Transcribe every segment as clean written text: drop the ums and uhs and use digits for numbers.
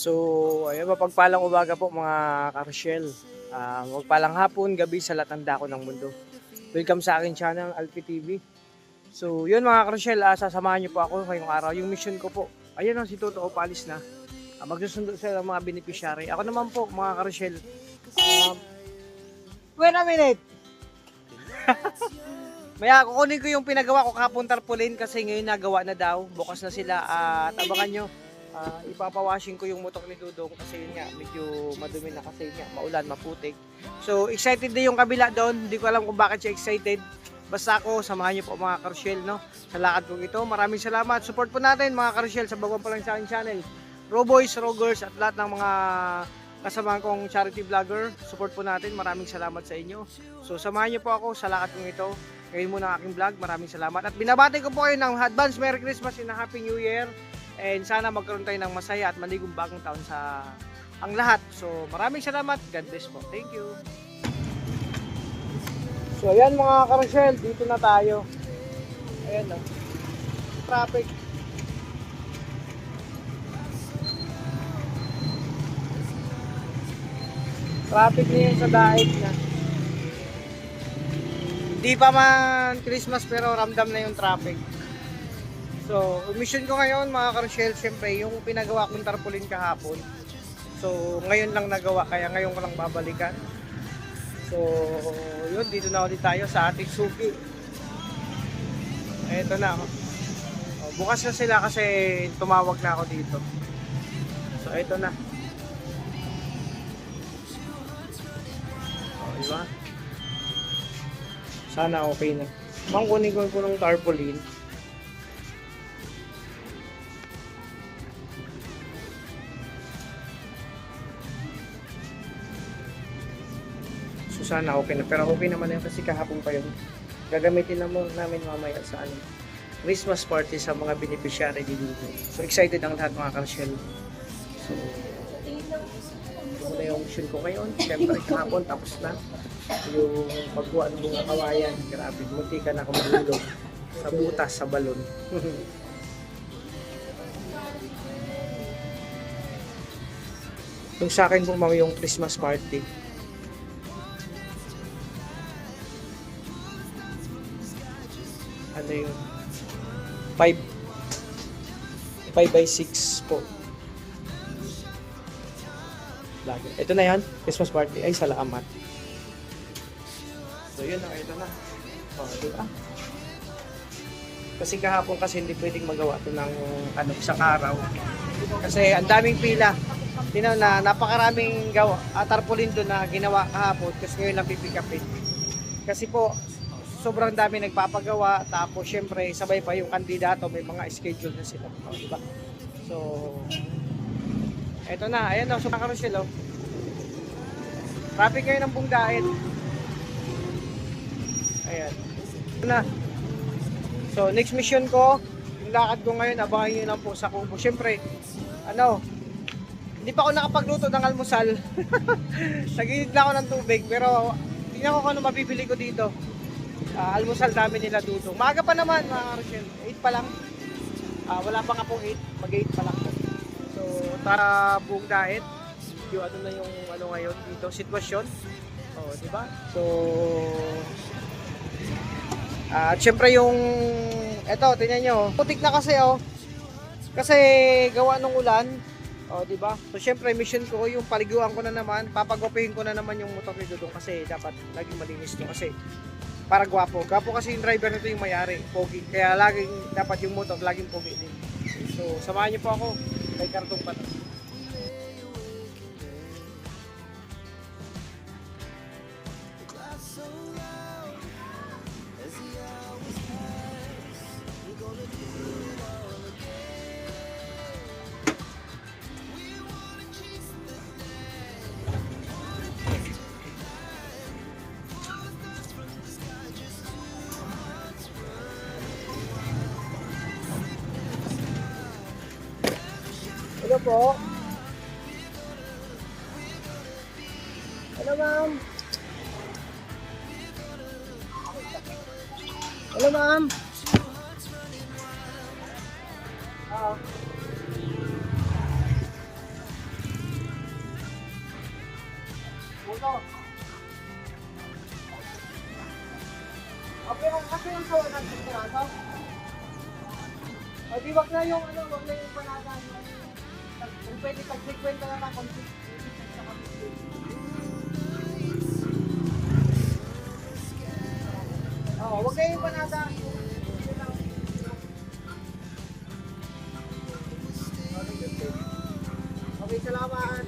So, ayun, mapagpalang umaga po mga ka-Rochelle. Mapagpalang hapon, gabi sa lahat ng dako ng mundo. Welcome sa akin channel, Alpi TV. So, yun mga ka-Rochelle, sasamahan niyo po ako ngayong araw. Yung mission ko po, ayun si Toto, paalis na. Magsusundo sa mga beneficiary. Ako naman po mga ka-Rochelle. Wait a minute! Maya, kukunin ko yung pinagawa ko kahapon tarpaulin kasi ngayon nagawa na daw. Bukas na sila at abangan nyo. Ipapawashing ko yung motor ni Dudong kasi yun nga, medyo madumi na kasi yun nga, maulan, maputik. So, excited din yung kabila doon. Hindi ko alam kung bakit siya excited. Basta ako, samahan niyo po mga ka-Rochelle, no? Sa lakad kong ito. Maraming salamat. Support po natin mga ka-Rochelle sa bagong pa lang sa aking channel. Roboys, Rogers at lahat ng mga kasamahan kong charity vlogger. Support po natin. Maraming salamat sa inyo. So, samahan niyo po ako sa lakad kong ito. Ngayon muna ang aking vlog. Maraming salamat. At binabati ko po kayo ng advance Merry Christmas and Happy New Year. And sana magkaroon tayo ng masaya at maligong bagong taon sa ang lahat. So maraming salamat. God bless po. Thank you. So ayan mga ka-Rochelle, dito na tayo. Ayan o. Traffic. Traffic na yun sa daig na. Hindi pa man Christmas pero ramdam na yung traffic. So, mission ko ngayon mga ka-Rochelle, syempre yung pinagawa kong tarpaulin kahapon. So, ngayon lang nagawa, kaya ngayon ko lang babalikan. So, yun, dito na ulit tayo sa ating suki. Eto na. Bukas na sila kasi tumawag na ako dito. So, eto na. Diba? Sana okay na. Kunin ko ng tarpaulin. Sana okay na, pero okay naman yun kasi kahapon pa yun. Gagamitin namin mamaya sa Christmas party sa mga beneficiary dito. So excited ang lahat mga ka-Rochelle. So ito na yung mission ko ngayon. Siyempre kahapon tapos na yung pagbuhat ng mga kawayan. Grabe, munti ka na kumulog sa butas, sa balon. Yung sa akin po yung Christmas party. Ano yun? 5 by 6 po. Lagi. Ito na yan, Christmas party. Ay, salamat. So yun na, ito na. Diba? Kasi kahapon kasi hindi pwedeng magawa ito ng isang araw. Kasi ang daming pila. Tingnan na, napakaraming tarpaulin doon na ginawa kahapon kasi ngayon lang pipikapin. Kasi po, sobrang dami nagpapagawa, tapos syempre sabay pa yung kandidato, may mga schedule na sila, diba? So eto na, ayan daw sa mga ka-Rochelle. Traffic ngayon ng Bunggain. Ayan ito na. So next mission ko, yung lakad ko ngayon, abangan nyo lang po sa Kubo. Syempre hindi pa ako nakapagluto ng almusal. Nag-init lang ako ng tubig, pero tingnan ko kung ano mabibili ko dito. Almusal dami nila Dudong. Maaga pa naman mga Rochelle. 8 pa lang. Wala pa nga pong 8. Mag-8 pa lang po. So, tara buong diet. Yung na yung ngayon dito, sitwasyon. Di ba? So, at syempre yung eto, tingnan nyo. Putik na kasi Kasi gawa ng ulan. Di ba? So, syempre mission ko yung paliguan ko na naman. Papagwapihin ko na naman yung motor ni Dudong kasi dapat laging malinis to kasi para gwapo. Gwapo kasi yung driver nito yung may-ari, pogi. Kaya laging dapat yung motor laging pogi din. So, samahan niyo po ako. May kartong pa to. Hello po. Hello ma'am. Hello ma'am. Kasi yung sawa natin piraso. O di wag na yung ano, wag na yung panada. Kung pwede tag-frequent na naman kung oo, wag na yung panada. Okay, salamat.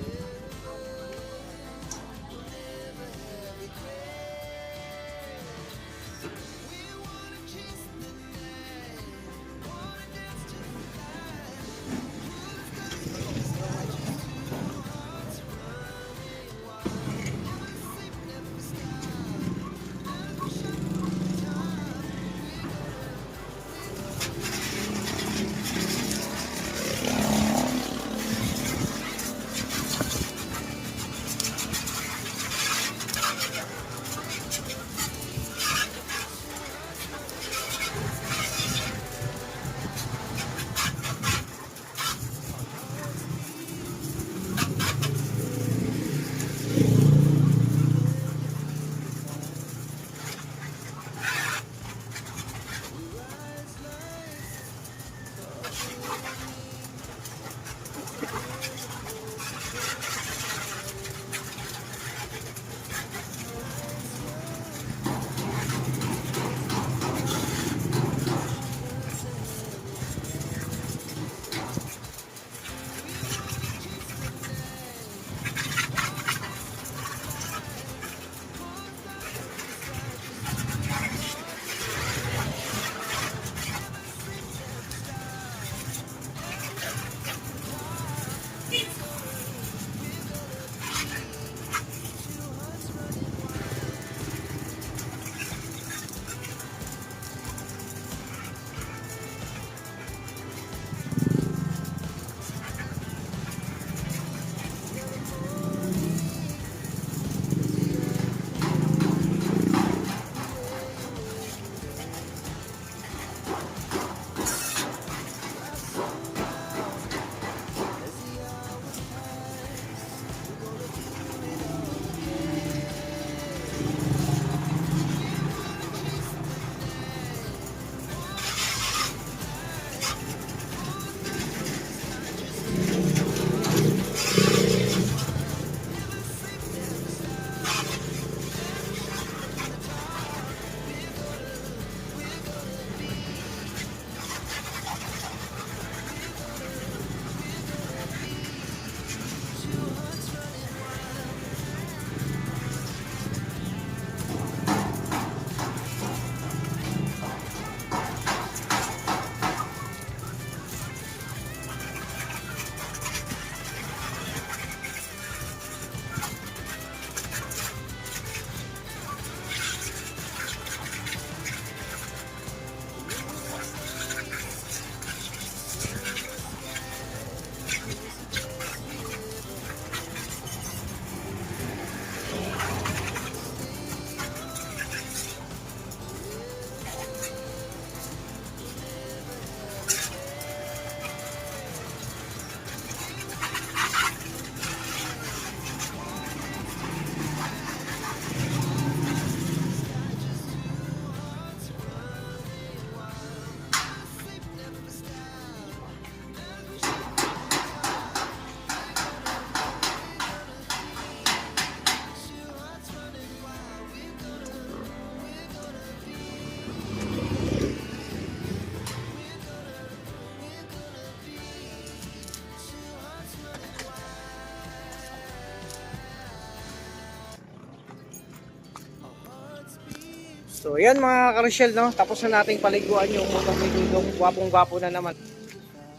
So, ayan mga karosyel, no? Tapos na nating paliguan yung motor ni Dudong. Gwapong-gwapo na naman.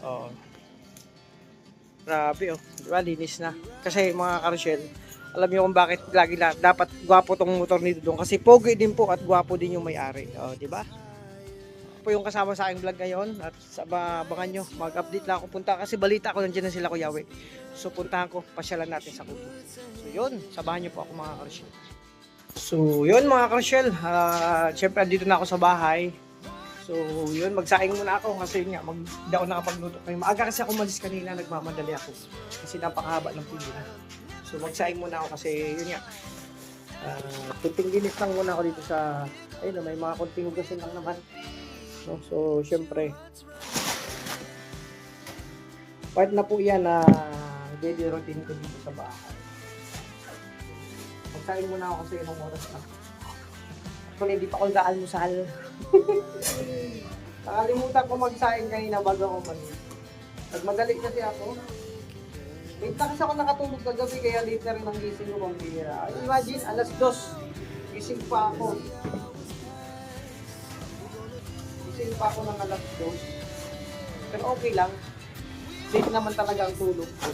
Oo. Grabe, oh. Diba, linis na. Kasi mga karosyel, alam niyo kung bakit lagi na dapat gwapo tong motor ni Dudong. Kasi pogi din po at gwapo din yung may-ari. Oh, diba? Po yung kasama sa aking vlog ngayon. At abangan nyo, mag-update lang ako punta. Kasi balita ko nandiyan na sila Kuya Yawe. So, puntahan ko, pasyalan natin sa Kubo. So, yun. Sabahan nyo po ako mga karosyel. So, yun mga karosyel, syempre andito na ako sa bahay. So, yun, magsaing muna ako kasi yun nga, hindi ako nakapagluto. Kaya maaga kasi ako malis kanina, nagmamadali ako. Kasi napakahaba ng pila. So, magsaing muna ako kasi yun nga, Kunting linis lang muna ako dito sa, ayun, may mga kunting hugasin lang naman. No? So, syempre, part na po yan na daily routine ko dito sa bahay. Magsain muna ako kasi ilang oras na. Actually, hindi pa ako nag-almusal. Nakalimutan ko magsain kanina bago ako malis. Nagmadali kasi ako. Late na kasi ako nakatulog kagabi kaya late na rin ang gising ko pambira. Imagine, alas 2. Gising pa ako. Gising pa ako ng alas 2. Pero okay lang. Late naman talaga ang tulog ko.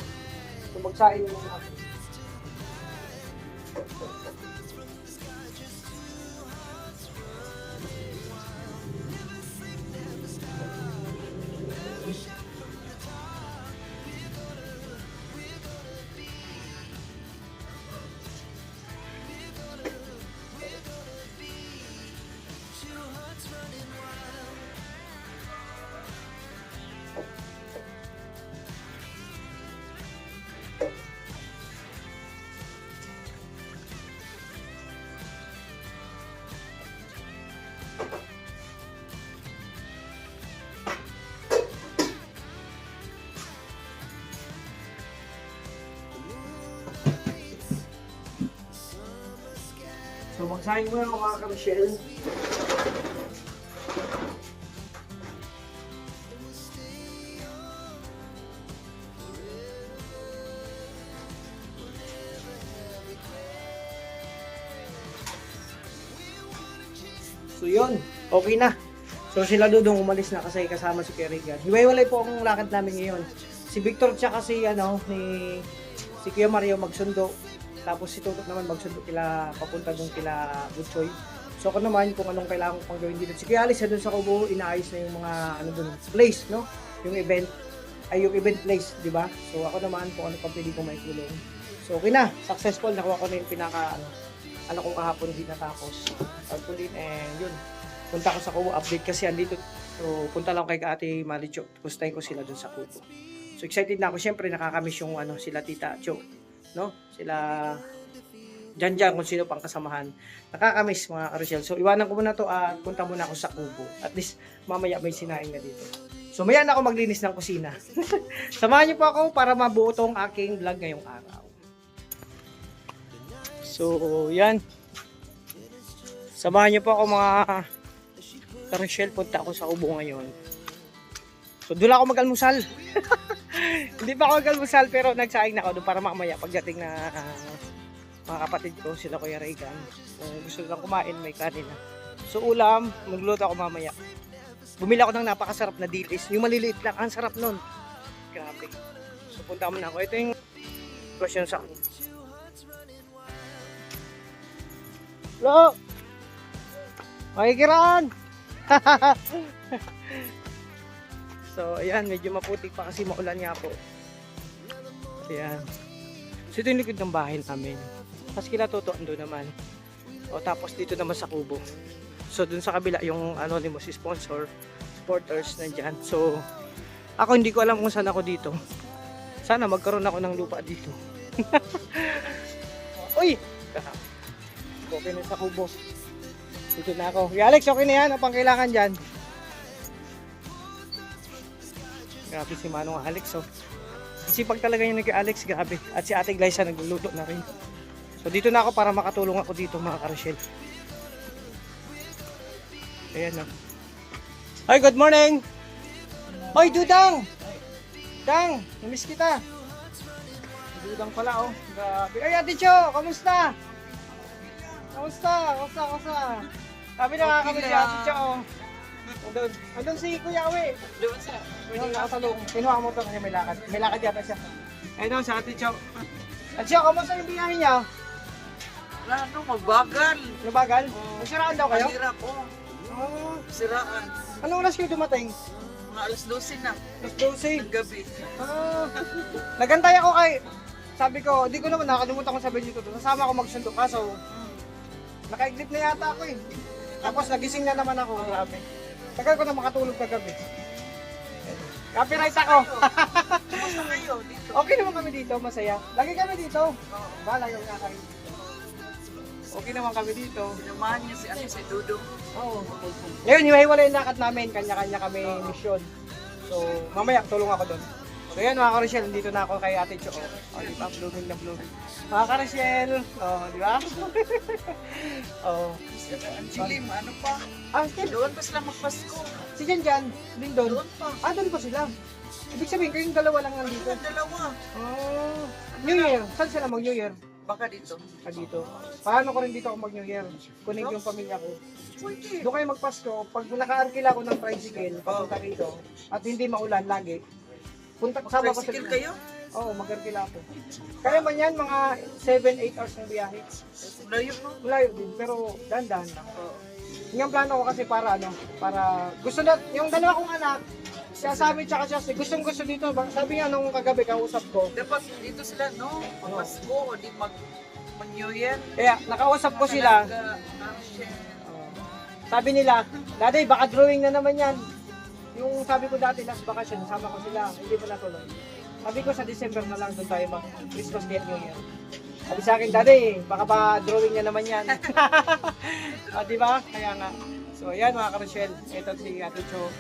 So magsain mo ako. So magsahin mo na mga ka-Michelle. So yun, okay na. So sila Dudong umalis na kasi kasama si Kerrigan. Hiwalay po ang lakad namin ngayon. Si Victor tsaka si si Kuya Mario magsundo. Tapos si Tutok naman magsundo kila papunta doon kila Butchoy. So ako naman kung anong kailangan ko pang gawin dito. Si Kuya Alice doon sa Kubo, inaayos na yung mga doon place, no? Yung event yung event place, di ba? So ako naman kung ano pang pwede ko maitulong. So okay na, successful, nakuha ko na yung pinaka ano kong kahapon din natapos. Pagpulin and yun. Punta ko sa Kubo, update kasi andito. So punta lang kay Ate Maricho. Gustahin ko sila doon sa Kubo. So excited na ako, syempre nakakamiss yung sila Tita Cho. No? Sila dyan kung sino pang kasamahan. Nakakamiss mga Carousel. So iwanan ko muna to at punta muna ako sa Kubo. At least mamaya may sinaing na dito. So maya na ako maglinis ng kusina. Samahan niyo po ako para mabuo tong aking vlog ngayong araw. So yan. Samahan niyo po ako mga Carousel. Punta ako sa Kubo ngayon. So doon ako mag-almusal. Hindi pa ako mag-almusal pero nagsaing na ako doon para mamaya pagdating na mga kapatid ko, sila Kuya Regan. Gusto lang kumain, may kanin na. So ulam, magluto ako mamaya. Bumili ako ng napakasarap na dilis. Yung maliliit lang, ang sarap nun. Grabe. So punta mo na ako. Ito yung question sa akin. Hello! Makikiraan! So, ayan, medyo maputik pa kasi maulan nga po. Ayan. So, ito yung likod ng bahay namin. Tapos kila Toto, ando naman. O, tapos dito naman sa Kubo. So, dun sa kabila, yung anonymous sponsor, supporters, nandyan. So, ako hindi ko alam kung saan ako dito. Sana magkaroon ako ng lupa dito. Uy! Okay na sa Kubo. Dito na ako. Alex, okay na yan. Ang pang kailangan dyan. Grabe si Manong Alex, oh. Sipag talaga yung nag-Alex, grabe. At si Ate Glyza nagluluto na rin. So dito na ako para makatulong ako dito mga Carousel. Ayan na. Hi, good morning! Hoy, Dudang! Dang, namiss kita. Dudang pala, oh. Grabe. Ay, Ate Cho, kamusta? Kamusta? Sabi na kami si Ate Cho, oh. Andun si Kuya Awe. Doon sa. Yung nakasalong. Kinuha mo ito kasi may lakad. May lakad yata siya. Ayun sa Ate Cho. Ate Cho, kamusta yung biyahe niya? Wala, magbagal. Nabagal? Nasiraan daw kayo? Mahirap, oh. Oh. Siraan. Anong oras kayo dumating? Mga alas 12 na. Alas 12. Ng gabi. Oh. Nagantay ako kay... Sabi ko, di ko naman nakalimutan ko sabihin dito. Nasama ako magsundo kaso nakaiglip na yata ako eh. Tapos nagising na naman ako. Grabe. Tagal ko na makatulog kagabi. Copyright ako. Kumusta kayo dito? Okay naman kami dito, masaya. Lagi kami dito. Bala yung kakain dito. Okay naman kami dito. Sinamahan niya si Dudong. Oo. Ngayon, hiwa-hiwalay yung lakad namin. Kanya-kanya kami mission. So, mamaya, tulong ako doon. So, yan mga ka-Rochelle, nandito na ako kay Ate Cho. Oh, di ba? Blooming na blooming. Mga ka-Rochelle, oh, di ba? Oh. Ang chilim, ano pa? Ah, Ken, Doon pa sila magpasko. si Jan, din doon. Doon pa. Ah, doon pa sila. Ibig sabihin, kayong dalawa lang nandito. Ang dalawa. Oh. New Year. Saan sila mag-New Year? Baka dito. Ah, dito. Paano ko rin dito ako mag-New Year? Kunin yung pamilya ko. Pwede. Doon kayo magpasko, pag naka-arkila ako ng tricycle, papunta rito, at hindi maulan lagi, sama ko sa Tricycle kayo? Oo, mag-arkila ako. Kaya man yan, mga 7-8 hours na biyahe. Layo no? Malayo din, pero dahan-dahan lang. Oo. Yung plano ko kasi para gusto na, yung dalawa kong anak, siya sabi tsaka siya, gustong-gusto dito. Sabi nga nung kagabi, kausap ko, Dapat dito sila, no? Magpasko o di mag-New Year. kaya nakausap ko sila, sabi nila, Daday, baka drawing na naman yan. Yung sabi ko dati, last vacation, sama ko sila, hindi mo natuloy. Sabi ko sa December na lang doon tayo mag-Christmas Day at New Year. Sabi sa akin, Daday, baka ba drawing na naman yan. Di ba? Kaya nga. So, ayan mga ka-Rochelle, ito si Ate Cho.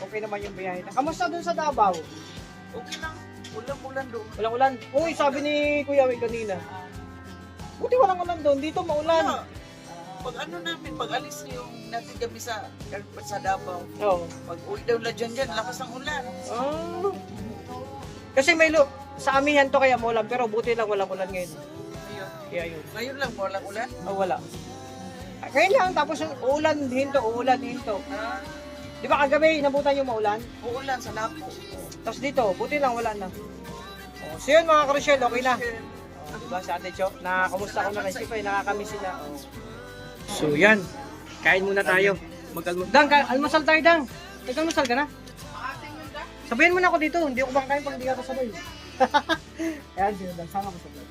Okay naman yung biyahe. Kamusta doon sa Davao? Okay lang. Ulan-ulan doon. Walang ulan. Uy, sabi ni Kuya Wing kanina. Buti walang ulan doon. Dito maulan. Wala. Pag ano namin, pag alis yung natin kami sa Davao, Oo. pag uwi daw na dyan, lakas ng ulan. Oh. Kasi may sa amihan to kaya maulan, pero buti lang walang ulan ngayon. Ayun. Kaya yun. Ngayon lang, walang ulan. Oh, wala. Ngayon lang, tapos uulan, hinto. Ah, Di ba kagabi, inabutan yung maulan? uulan sa Lapo. Tapos dito, buti lang wala na. Oh, so yun mga ka-Rochelle, okay na. Oh, diba si Ate Cho, nakakamusta ko na rin siyempre, nakakamiss sila. Oh. So yan, kain muna tayo. Dang, almusal tayo Dang. Nag-almusal ka na? Sabihin mo na ako dito, hindi ako makakain pag hindi ka kasabay. Ayan, sino Dang, sama ko sa vlog.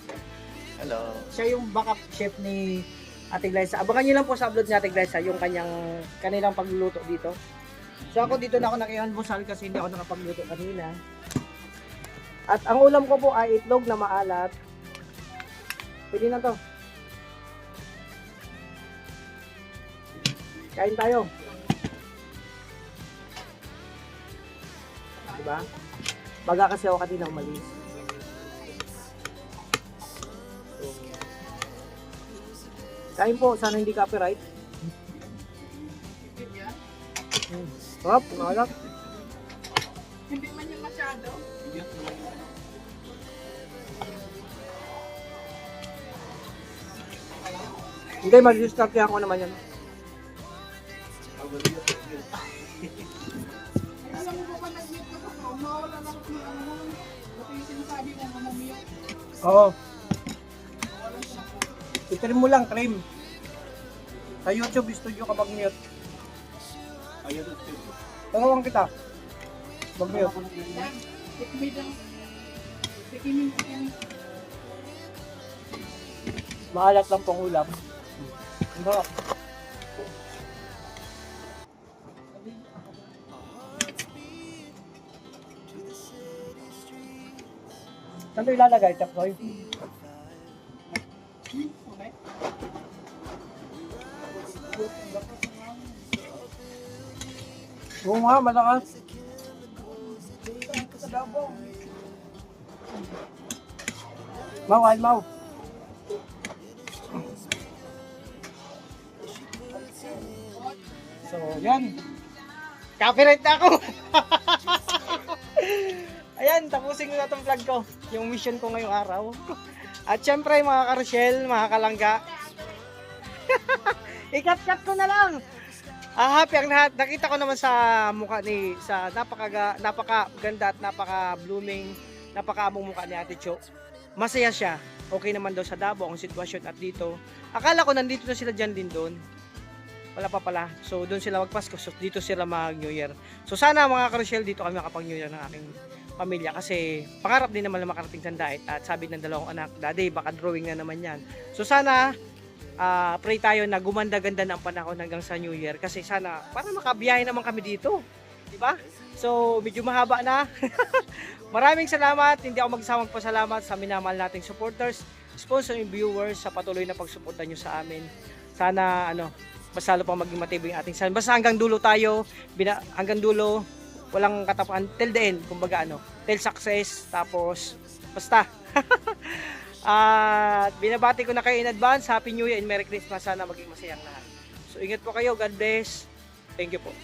Hello. Siya yung backup chef ni Ate Glyza. Abangan nyo lang po sa upload ni Ate Glyza yung kanilang pagluluto dito. So ako dito na ako nakihalmusal kasi hindi ako nakapagluto kanina. At ang ulam ko po ay itlog na maalat. Pwede na to. Kain tayo. Diba? Baga kasi ako kanina umalis. So, kain po, sana hindi copyright. Sarap, maalat. Hindi man yung masyado. Hindi, mag-discard ko naman yan. Oo. I-trim mo lang, trim. Sa YouTube studio ka mag-mute. Tawag kita. Mag-mute. Maalat lang pong ulam. Ano? Saan ito ilalagay, Chapsoy? Oo nga, malakas. Mau, ay mau. So, yan. Copyright na ako. Ayan, tapusin ko na itong vlog ko. Yung mission ko ngayong araw. At syempre mga ka-Rochelle, mga kalangga. Ikat-kat ko na lang. Happy ang lahat. Nakita ko naman sa mukha sa napakaganda at napaka-blooming, napaka-among mukha ni Ate Cho. Masaya siya. Okay naman daw sa Davao ang sitwasyon at dito. Akala ko nandito na sila dyan din doon. Wala pa pala. So doon sila magpasko. So dito sila mag-New Year. So sana mga ka-Rochelle, dito kami makapag-New Year ng aking pamilya. Kasi pangarap din naman na makarating sa Daet. At sabi ng dalawang anak, Daddy, baka drawing na naman yan. So sana pray tayo na gumanda-ganda ng panahon hanggang sa New Year. Kasi sana, para makabiyahe naman kami dito. Di ba? So, medyo mahaba na. Maraming salamat. Hindi ako magsasamang pasalamat sa minamahal nating supporters, sponsor and viewers sa patuloy na pagsuporta nyo sa amin. Sana mas lalo pang maging matibay yung ating channel. Basta hanggang dulo tayo, hanggang dulo, walang katapuan, till the end, kumbaga till success, tapos basta. At binabati ko na kayo in advance, Happy New Year and Merry Christmas. Sana maging masayang lahat. So ingat po kayo, God bless. Thank you po.